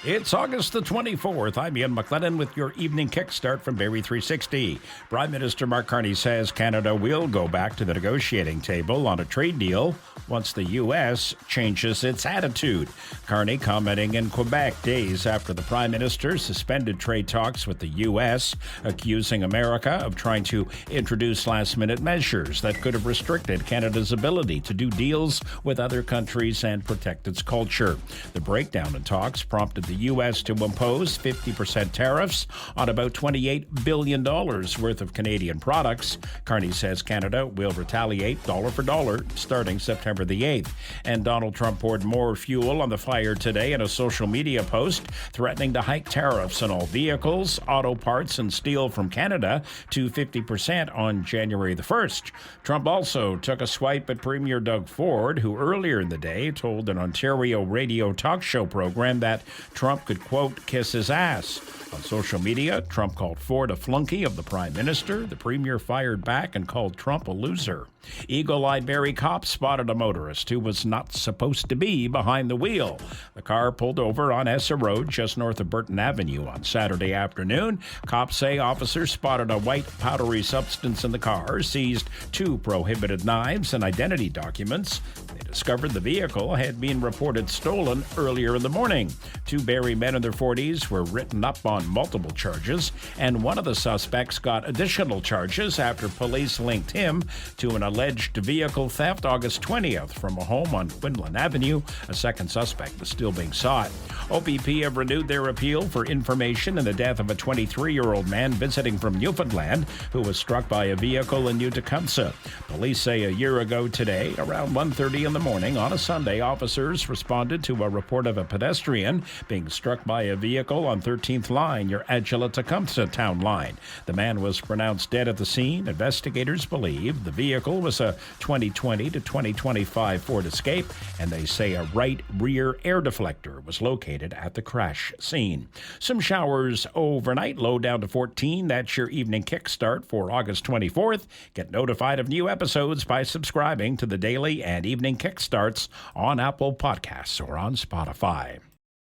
It's August the 24th. I'm Ian McLennan with your evening kickstart from Barrie 360. Prime Minister Mark Carney says Canada will go back to the negotiating table on a trade deal once the U.S. changes its attitude. Carney commenting in Quebec days after the Prime Minister suspended trade talks with the U.S., accusing America of trying to introduce last-minute measures that could have restricted Canada's ability to do deals with other countries and protect its culture. The breakdown in talks prompted the U.S. to impose 50% tariffs on about $28 billion worth of Canadian products. Carney says Canada will retaliate dollar for dollar starting September the 8th. And Donald Trump poured more fuel on the fire today in a social media post, threatening to hike tariffs on all vehicles, auto parts, and steel from Canada to 50% on January the 1st. Trump also took a swipe at Premier Doug Ford, who earlier in the day told an Ontario radio talk show program that Trump could, quote, kiss his ass. On social media, Trump called Ford a flunky of the Prime Minister. The Premier fired back and called Trump a loser. Eagle-eyed Barrie cops spotted a motorist who was not supposed to be behind the wheel. The car pulled over on Essa Road just north of Burton Avenue on Saturday afternoon. Cops say officers spotted a white powdery substance in the car, seized 2 prohibited knives and identity documents. They discovered the vehicle had been reported stolen earlier in the morning. 2 Barrie men in their 40s were written up on multiple charges, and one of the suspects got additional charges after police linked him to an alleged vehicle theft August 20th from a home on Quinlan Avenue. A second suspect is still being sought. OPP have renewed their appeal for information in the death of a 23-year-old man visiting from Newfoundland who was struck by a vehicle in New Tecumseh. Police say a year ago today, around 1:30 in the morning on a Sunday, officers responded to a report of a pedestrian being struck by a vehicle on 13th Line, your Agila-Tecumseh town line. The man was pronounced dead at the scene. Investigators believe the vehicle was a 2020 to 2025 Ford Escape, and they say a right rear air deflector was located at the crash scene. Some showers overnight, low down to 14. That's your evening kickstart for August 24th. Get notified of new episodes by subscribing to the daily and evening kickstarts on Apple Podcasts or on Spotify.